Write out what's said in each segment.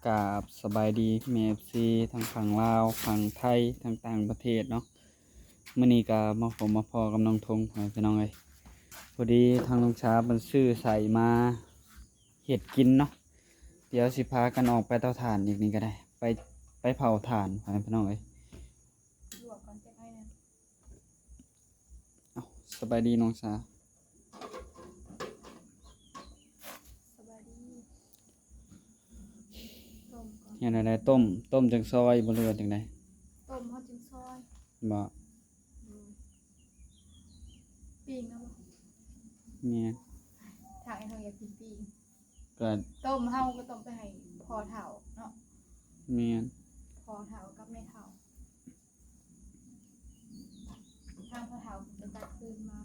กราบสบายดีแม่ FC ทั้งฝั่งลาวฝั่งไทยทั้งต่างประเทศเนาะมื้อนี้ก็มาพอกับน้องทงพี่น้องเอ้ยพอดีทางน้องช้าเพิ่นซื้อใส่มาเฮ็ดกินเนาะเดี๋ยวสิพากันออกไปเตาถ่านอีกนี่ก็ได้ไปเผาถ่านพี่น้องเอ้ยลวกก่อนจะให้นะเอ้าสบายดีน้องช้าสบายดีต้มก่อนเฮ็ดอะไรต้มจังซอยบ่รู้ว่าจังได๋ต้มเขาจึงซอยบ่ดูปิ้งนะบ่แม่นทางไอ้เขาอยากกินปิ้งก็ ต้มเฮาก็ต้มไปให้พอเฒ่าเนาะแม่น พอเฒ่ากับแม่เฒ่าทางพอเฒ่าไปตักคืนมา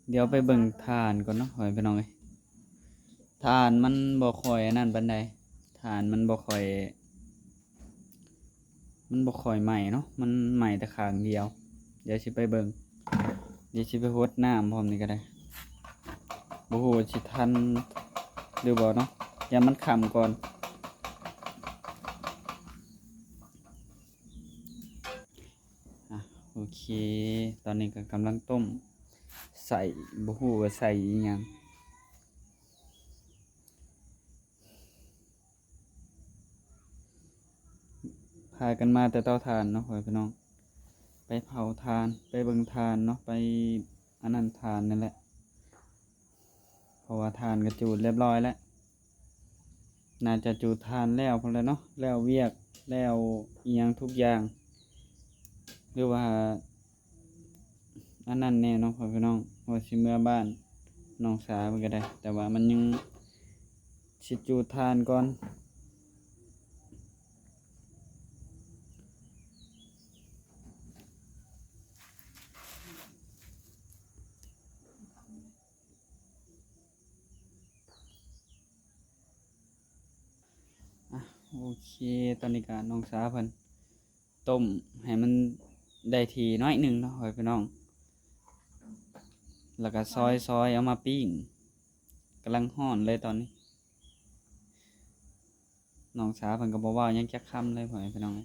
เดี๋ยวไปเบิ่งถ่านก่อนเนาะพี่น้องเอ้ยถ่านมันบ่ค่อยอันนั้นปานใดถ่านมันบ่ค่อยไหม้เนาะมันไหม้แต่ข้างเดียวเดี๋ยวสิไปเบิ่งเดี๋ยวสิไปรดน้ำพร้อมนี่ก็ได้บ่ฮู้ว่าสิทันหรือบ่เนาะอย่ามันค่ำก่อนโอเคตอนนี้ก็กำลังต้มใส่บ่ฮู้ว่าใส่อีหยังพากันมาแต่เตาถ่านเนาะพี่น้องไปเผาถ่านไปเบิ่งถ่านเนาะไปอันนั้นถ่านนั่นแหละเพราะว่าถ่านก็จูดเรียบร้อยแล้วน่าจะจูดถ่านแล้วพุ่นแหล้วเนาะแล้วเวียกแล้วอีหยังทุกอย่างหรือว่าอันนั้นแน่เนาะพี่น้องว่าสิเมื่อบ้านน้องสาเพิ่นก็ได้แต่ว่ามันยังสิจูดถ่านก่อนโอเคตอนนี้ก็น้องสาเพิ่นต้มให้มันได้ทีน้อยหนึงเนาะพี่น้องแล้วก็ซอยเอามาปิ้งกำลังร้อนเลยตอนนี้น้องสาเพิ่นก็บ่เว้าหยังจักคำเลยพี่น้อง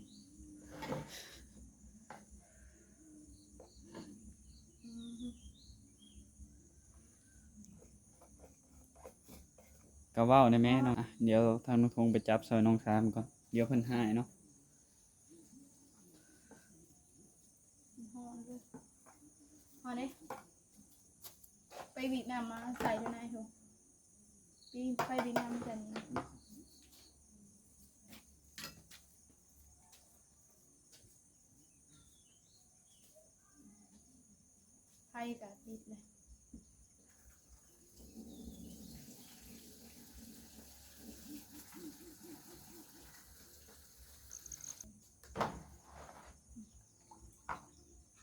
ก็เว้าได้แม่เนาะเดี๋ยวทางน้องทงไปจับซอยน้องสาก่อนเดี๋ยวเพิ่นหายเนาะห่อเลยห่อเด้ไปบีบน้ำมาใส่ด้วยนายโถปิ้งไปบีบน้ำกันไฟกะติดเลย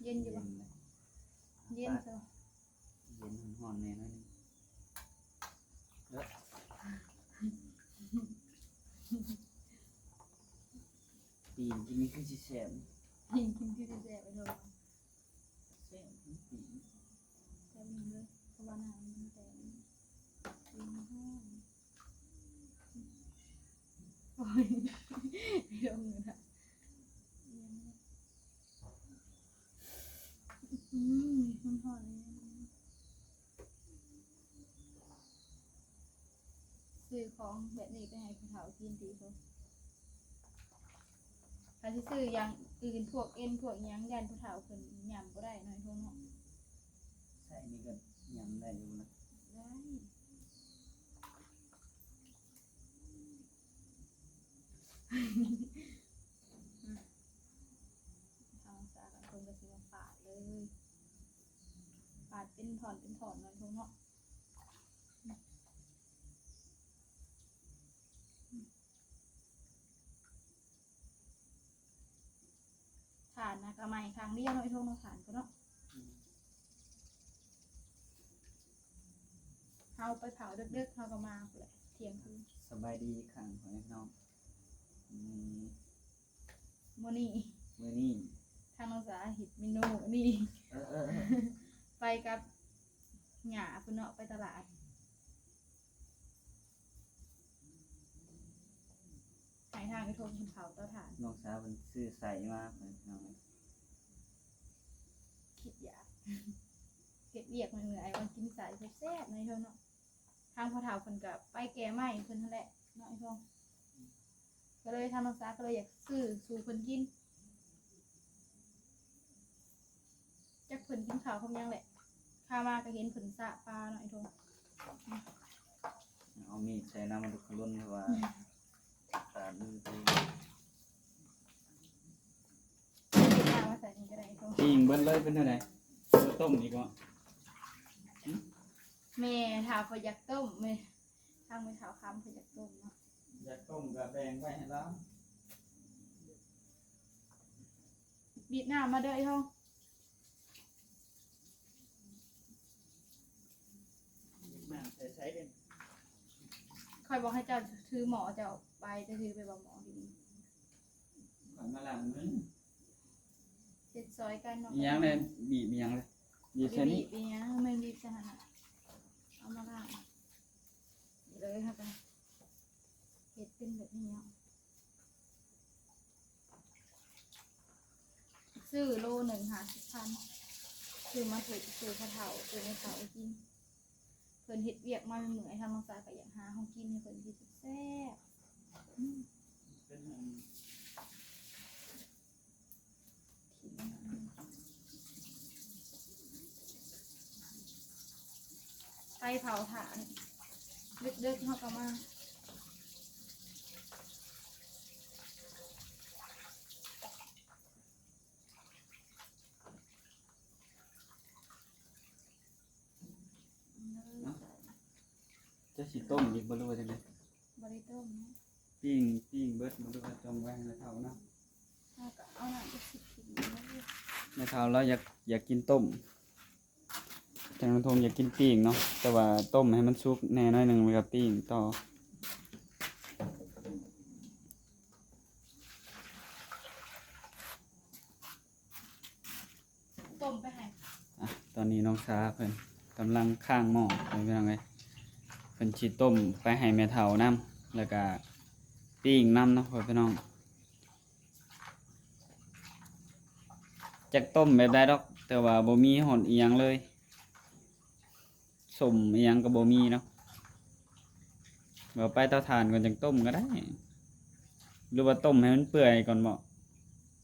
เย็นอยู่ปะเย็นจ้ะเย็นร้อนแน่นอนปีนกินนี่คือสิแซ่บ ยิงกินที่ดีแซ่บไปเถอะ แซ่บปีน แต่มีเลยเพราะว่าน้ำมันแต่มีห้องโอ้ยไม่ลงเลยนะมันหอมเลยซื้อของแบบนี้ไปให้ผู้เฒ่ากินดีเขาถ้าที่ซื้ออย่างอื่นพวกเอ็นพวกหยังยันผู้เฒ่าเพิ่นยำก็ได้หน่อยเท่าเนาะ ใส่นี่ก็ยำได้อยู่นะ ได้เอาสากันคนก็สิมาปาดเลยปาดเป็นถอนหน่อยเท่าเนาะฐานนะกระไม้ครั้งเดียวหน่อยเท่าเนาะฐานก็เนาะเอาไปเผาดึกๆเขาก็มาเลยเที่ยงคืน สบายดีอีกครั้งของน้องโมนี่ มื้อนี้ ทางน้องสาหิตเมนูนี่ เออ ไปกับหญ้าพุ่นเนาะไปตลาด ายทางไปโทงเผาเตาถ่าน น้องสาวมันซื้อใส่มาเพิ่นเอา คิดอยากเก็บเวียกมันเหนื่อยวันกินสายแซ่บๆในเท่าเนาะทางพ่อเฒ่าเพิ่นก็ไปแก่ไม้เพิ่นนั่นแหละเนาะไอ้ทองก็เลยทางน้องสาก็เลยอยากซื้อสู่เพิ่นกินจักเพิ่นกินข้าวคำยังแหละข้ามาก็เห็นเพิ่นสะปลาเนาะไอ้ทอง เอามีดใส่น้ำมันลุกขลุ่นเพราะว่าตาดมือไป เก็บมาใส่นี่ก็ได้ไอ้ทอง ปิ้งเบิ้ลเลยเป็นเท่าไหร่ต้มอีกวะ แม่ถามเพิ่นอยากต้มแม่ทางไปถามคำเพิ่นอยากต้มเนาะ อยากต้มกับแบ่งไว้ให้แล้ว บีบน้ำมาเด้อไอ้ทอง น้ำใส่กัน คอยบอกให้เจ้าถือหมอเจ้าไปจะถือไปบอกหมอดี ก่อนมาล้างมือ เจ็ดซอยกันเนาะ มีหยังเลยบีบมีหยังเลยบีบ บี ใส่นี่ บเนี้ยมันบีบสหันเอามาล่างเลยค่ะกันเห็ดเป็นแบบนี้เนาะซื้อโล150,000ซื้อมาถูกซื้อข้าวเถาซื้อในเถากินเพิ่นเห็ดเวียกมาเหนื่อยทางน้องสายก็อยากหาห้องกินให้เพิ่นกินแซ่บ เป็น ไปเผาถ่านเด็กๆเขาก็มาจะสิต้มอีกบ่รู้ว่าจังได๋ บริต้มเนาะ ปิ้งเบิดบ่รู้ว่าจงไว้ให้เฒ่าเนาะ เอาก็เอาหนังไปสิบกินเลย แม่เฒ่าเราอยากกินต้มแต่น้องทงอยากกินปิ้งเนาะแต่ว่าต้มให้มันสุกแน่น้อยหนึงแล้วก็ปิ้งต่อ ต้มไปให้ อ่ะตอนนี้น้องสาเพิ่นกำลังข้างหม้อเพิ่นเป็นจังไดเพิ่นสิต้มไปให้แม่เฒ่านํแล้วก็ปิ้งนํเนาะพ่อพี่น้องจักต้มแบบใดดอกแต่ว่าบ่มีหอนอีหยังเลยสมอีหยังก็บ่มีเนาะว่าไปเตาถ่านก่อนจังต้มก็ได้หรือว่าต้มให้มันเปื่อยก่อนบ่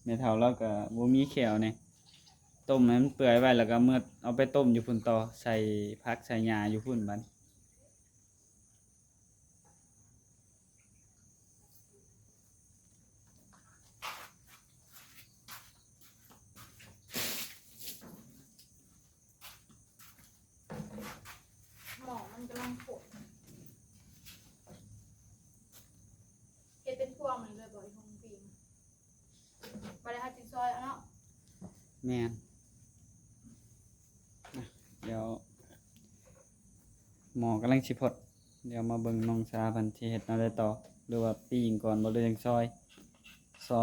แม่เฒ่าเราก็บ่มีแขวนี่ต้มให้มันเปื่อยไว้แล้วก็เมื่อเอาไปต้มอยู่พุ่นต่อใส่ผักใส่หญ้าอยู่พุ่นบัด หมอมันกำลังโขดเห็ดเป็นพวงมันเลยบ่อยทงปีนไปเลยค่ะจิงซอยเอาเนาะ แม่นนะเดี๋ยวหมอกำลังสิพดเดี๋ยวมาเบิ่งน้องสาเพันสิเฮ็ดแนวใดต่อหรือว่าปิ้งก่อนบ่หรือจังซอ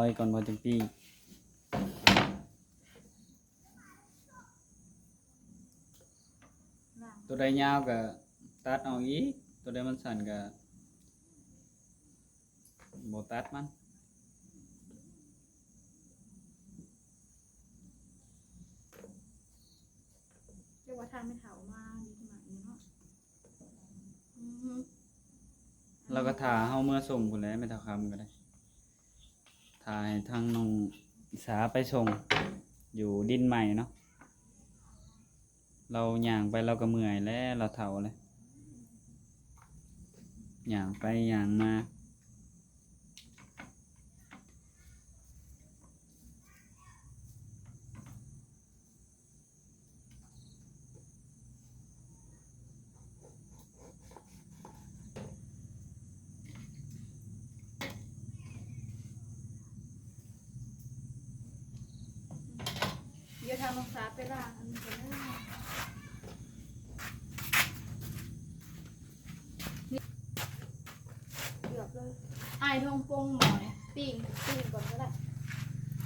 ยก่อนบ่จังปิ้ง ล่าง ตัวใดยาวก็ตัดเอาอีกตัวใดมันสั้นก็บ่ตัดมัน เรียกว่าทานไม่เถามาดีขึ้นมาอย่างนี้เนาะอือฮึ แล้วก็ท่าเฮาเมื่อส่งพุ่นแหละไม่เท่าคำก็ได้ท่าให้ทางน้องสาไปส่งอยู่ดินใหม่เนาะเราย่างไปเราก็เมื่อยแล้วเราเฒ่าแล้วย่างไปย่างมา เดี๋ยวทางน้องสาไปล่างอันนี้ก็ได้เกือบเลยไอ้ทองปงหมอยปิ้งก่อนก็ได้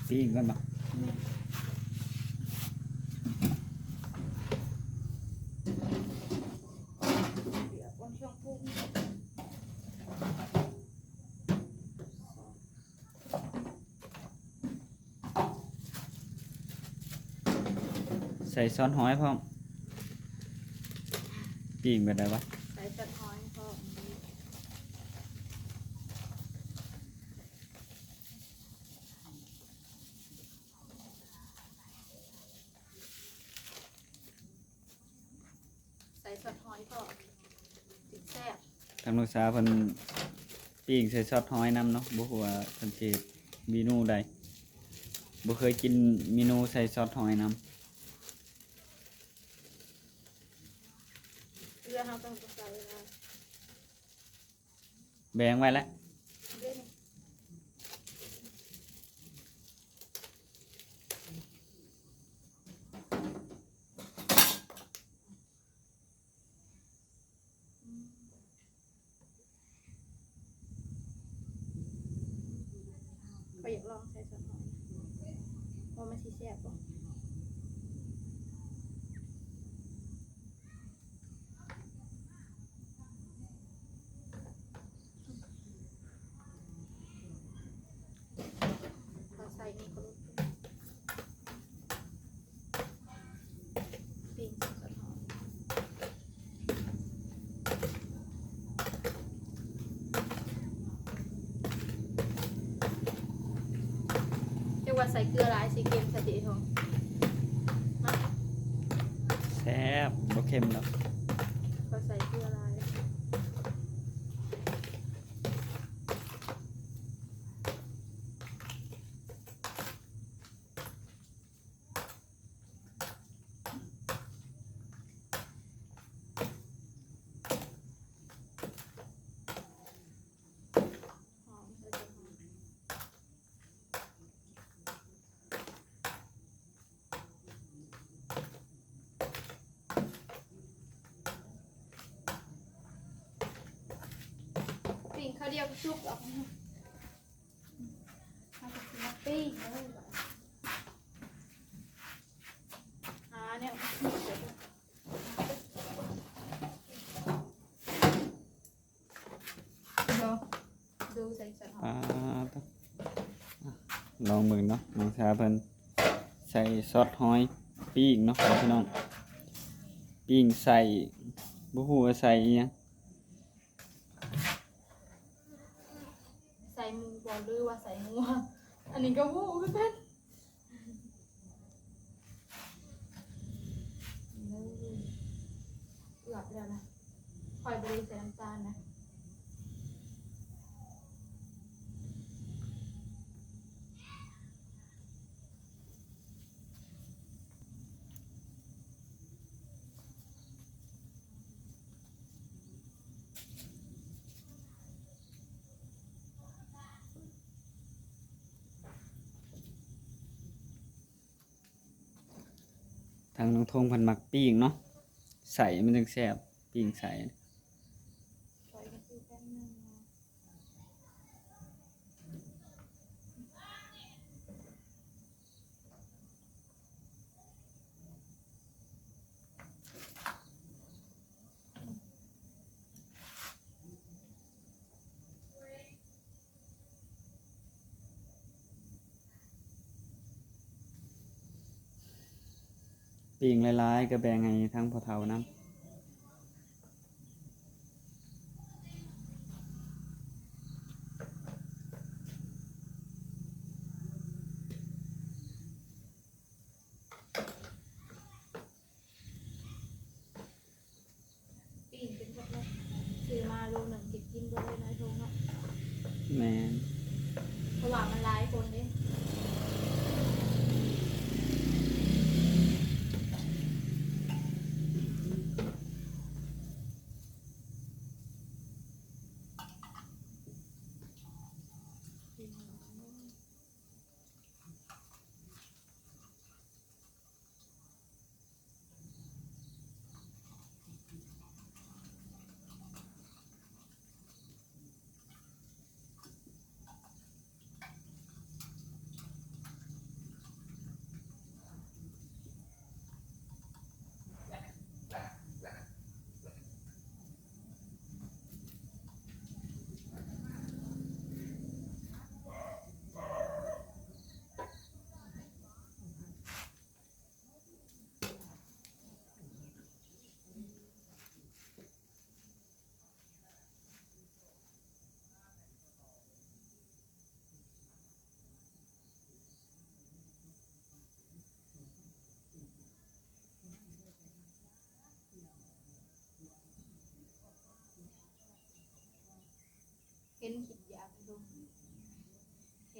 ปิ้งกันบ่ เดี๋ยวบนช่วงพุ่ง ส่ซอสหอยพร้อมปิ้งแบบใดวะ ใส่ซอสหอยพอใส่ซอสหอยพอติดแซ่บ ทางลูกสาวเพิ่นปิ้งใส่ซอสหอยนำเนาะบ่ฮู้ว่าเพิ่นสิเมนูใดบ่เคยกินเมนูใส่ซอสหอยนำ เกลือเราต้องใส่นะ แบ่งไว้แล้ว เด้นี่ก็อยากลองใส่ซอสหอยว่ามันสิแซ่บบ่พอใส่นี่ก็ลดปิ้งใส่ซอสหอยเรียกว่าใส่เกลือหลายสิเค็มสติทองมา แซ่บบ่เค็มดอก ก็ใส่เกลือหลายหอมใส่ซอสหอยปิ้งข้าวเดียวก็ชุบออกมาเอาไปกินมาปิ้งเลยว่ะเนี่ยดูใส่ซอสหอย ต้องลองเบิ่งเนาะน้องสาวเพิ่นใส่ซอสหอยปิ้งเนาะพี่น้องปิ้งใส่บ่ฮู้ว่าใส่อิหยัง ใส่หมูบอลหรือว่าใส่งัวอันนี้ก็หมูคือกันเอือบแล้วนะคอยบริใส่น้ำตาลนะทางน้องทงเพิ่นมักปิ้งเนาะใส่มันจึงแซ่บปิ้งใส่ คอยกันคือแป๊บนึงนะปิ้งหลายๆก็แบ่งให้ทั้งพ่อเฒ่านำปีนเป็นแบบนั้นซื้อมาโลหนึ่งเก็บกินไปเลยน้อยทงเนาะ แม่น เพราะว่ามันหลายคนเด้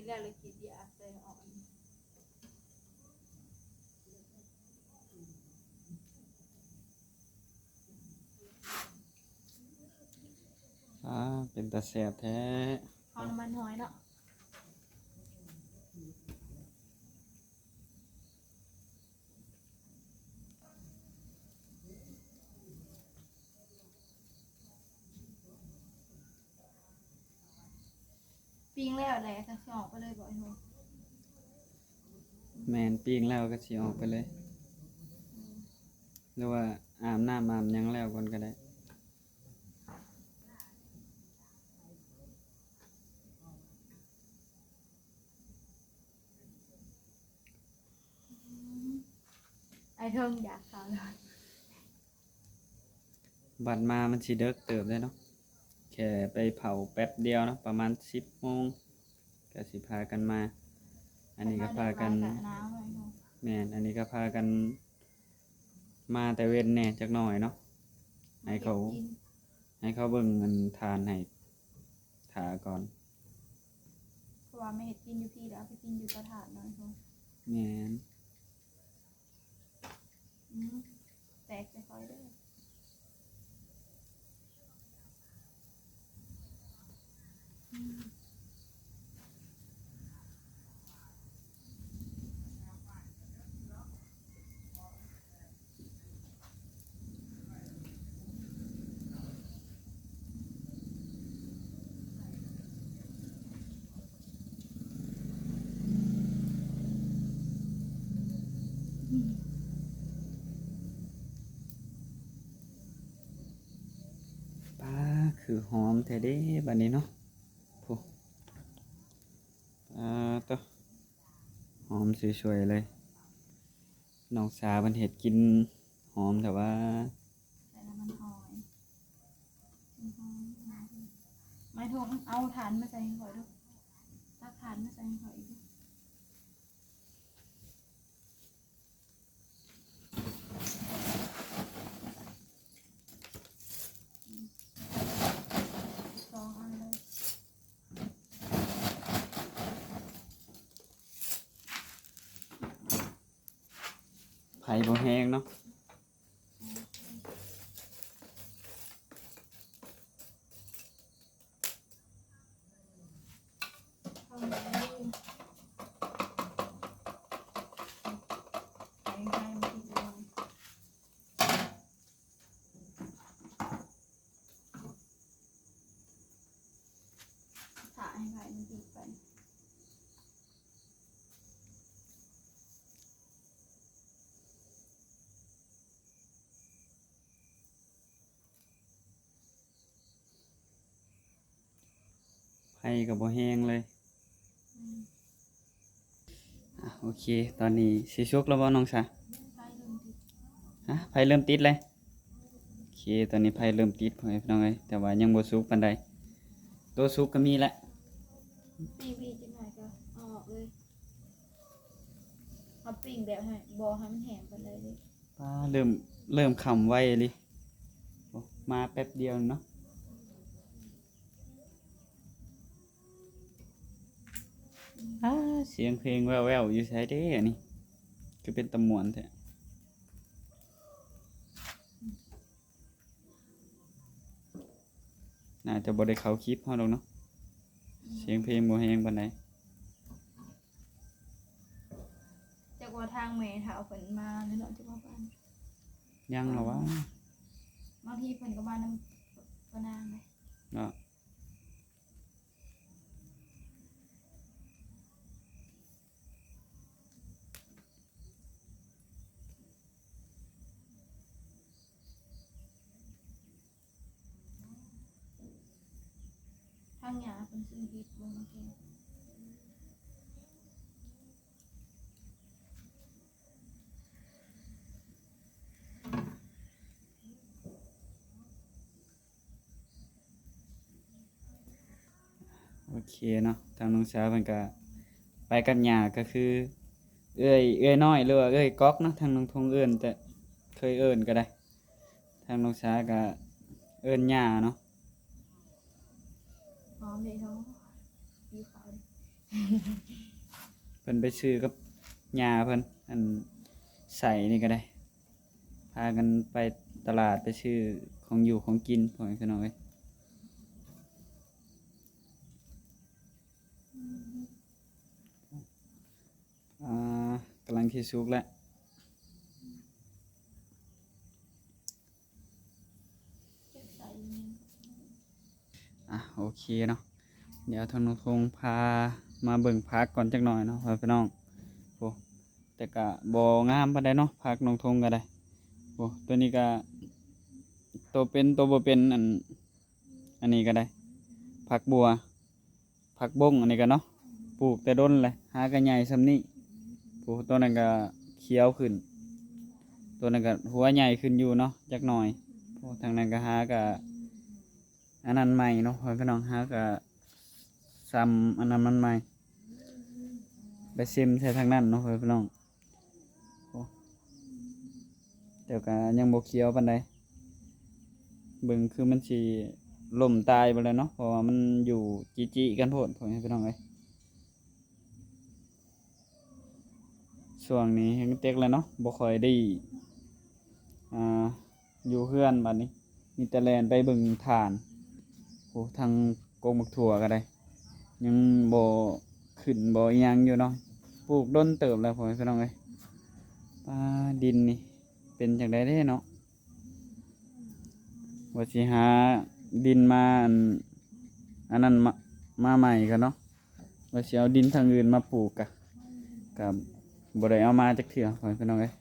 แล้วเลยคิดอยากแต่อ่อน เป็นตาแซ่บแท้ เอาน้ำมันหอยเนาะปิ้งแล้วแหละถ้าสิออกไปเลยบ่อยหนู แม่นปิ้งแล้วก็สิออกไปเลย หรือว่าอาบน้ำอาบหยังแล้วก่อนก็ได้ ไอเทิงอยากขาวเลย บัดมามันสิเดึกเติบได้เนาะแค่ไปเผาแป๊บเดียวเนาะประมาณ10 โมงก็สิพากันมา อันนี้ก็พากัน น้ำเลยหนู แม่นอันนี้ก็พากัน มาแต่เว้นแหน่จักหน่อยเนาะให้เขา กิน ให้เขาเบิ่งเงินทานให้ถาก่อน เพราะว่าไม่เห็ดกินอยู่พี่แล้วเอาไปกินอยู่กระถางหน่อยหนู แม่น แตกไปค่อยเด้ออืม ป้าคือหอมแท้เด้บัดนี้เนาะพุตัวหอมสวยๆเลยน้องสาวเพิ่นเฮ็ดกินหอมแต่ว่า ใส่น้ำมันหอยไม่ทงเอาถ่านมาใส่ให้ข่อยด้วยตักถ่านมาใส่ให้ข่อยอีกด้วยสองอันเลย ไผบ่แห้งเนาะ เข้ามาเลยใส่ให้มันติดลงถ่าให้ไข่มันติดไป ไผก็บ่แห้งเลย อืม โอเค ตอนนี้สิสุกแล้วบ่น้องสา ไข่เริ่มติด ไผเริ่มติดเลย โอเค ตอนนี้ไผเริ่มติดพ่อแม่พี่น้องเอ้ยแต่ว่ายังบ่สุกปานใดตัวสุกก็มีแหละ ปีจังหน่อยก็เอาออกเลยเอาปิ้งแบบให้บอให้มันแห้งไปเลยดิ ป้าเริ่มค่ำไวเลยโอ้มาแป๊บเดียวเนาะเสียงเพลงแว่วๆอยู่ไสเด้อันนี้คือเป็นตะม่วนแท้น่าจะบ่ได้เข้าคลิปเฮาดอกเนาะเสียงเพลงบ่แฮงปานใด จากว่าทางเมย์ถ้าเอาเพิ่นมาในเนาะที่ว่าบ้าน ยังเหรอวะ บางทีเพิ่นก็มาน้ำปะนางเลย เนาะ ทางหยาเพิ่นซื้อเฮ็ดบ่มาแกง โอเคเนาะทางน้องสาวเพิ่นก็ไปกับย่าก็คือ เอ้ยน้อยหรือว่าเอ้ยก๊อกเนาะทางน้องทงเอิ้นแต่เคยเอิ้นก็ได้ ทางน้องสาวก็เอิ้นย่าเนาะ หอมเลยเนาะสีขาวดิ เพิ่นไปซื้อกับยาเพิ่นอันใส่นี่ก็ได้พากันไปตลาดไปซื้อของอยู่ของกินพ่อแม่พี่น้องเอ้ยกำลังสิสุกแล้ว เก็บใส่เนี่ย โอเคเนาะเดี๋ยวทางน้องทงพามาเบิ่งพักก่อนจักหน่อยเนาะพ่อพี่น้องโอ้แต่ก็บ่งามปานใดเนาะพักน้องทงก็ได้โอ้ตัวนี้ก็ตัวเป็นตัวบ่เป็นอันนี้ก็ได้ผักบัวผักบงอันนี้ก็เนาะปลูกแต่ด้นเลยหาก็ใหญ่ส่ำนี้โอ้ตัวนั้นก็เขียวขึ้น ตัวนั้นก็หัวใหญ่ขึ้นอยู่เนาะจักหน่อยโอ้ทางนั้นก็หาก็อันนั้นใหม่เนาะพ่อพี่น้องหาก็ซ้ำอันนั้นมันใหม่ไปซิมใส่ทางนั้นเนาะพ่อพี่น้องโอ้เดี๋ยวก็ยังบ่เขียวปานใดเบิ่งคือมันสิล่มตายไปเลยเนาะเพราะว่ามันอยู่จิๆกันโพดพ่อพี่น้องเอ้ยช่วงนี้ยังเต็กแล้วเนาะบ่ค่อยได้อ่าอยู่เฮือนบัดนี้มีแต่แล่นไปเบิ่งฐานโอ้ทางกงบักถั่วก็ได้ ยังบ่ขึ้นบ่อิหยังอยู่เนาะปลูกด้นเติบแล้วพ่อแม่พี่น้องเอ้ยดินนี่เป็นจังได๋เด้เนาะว่าสิหาดินมาอันนั้นมาใหม่กันเนาะว่าสิเอาดินทางอื่นมาปลูกกับบ่ได้เอามาจักเทื่อพ่อแม่พี่น้องเอ้ย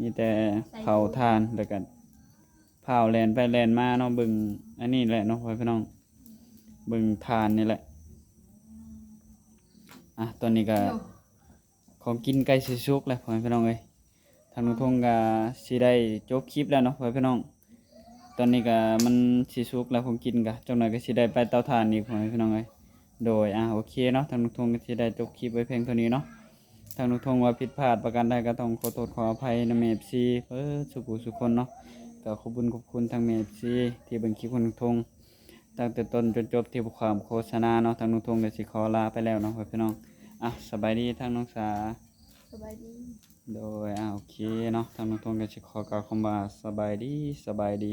มีแต่เผาถ่านแล้วก็เผาแล่นไปแล่นมาเนาะเบิ่งอันนี้แหละเนาะพ่อแม่พี่น้องเบิ่งทานนี่แหละตอนนี้ก็ของกินใกล้สิสุกแล้วพ่อแม่พี่น้องเอ้ยทางนุทงก็สิได้จบคลิปแล้วเนาะพ่อแม่พี่น้องตอนนี้ก็มันสิสุกแล้วของกินก็จักหน่อยก็สิได้ไปเตาถ่านอีกพ่อแม่พี่น้องเอ้ยโดยโอเคเนาะทางนุทงก็สิได้จบคลิปไว้เพียงเท่านี้เนาะทางนุทงว่าผิดพลาดประการใดก็ต้องขอโทษขออภัยนำ FC สุขุสุขคนเนาะก็ขอบคุณทาง FC ที่เบิ่งคลิปของนุทง ตั้งแต่ต้นจนจบที่ความโฆษณาเนาะทางนุ่งทงก็สิขอลาไปแล้วเนาะพี่น้องสบายดีทางน้องสาสบายดี โดยโอเคเนาะทางนุ่งทงก็สิขอกล่าวคำว่าสบายดี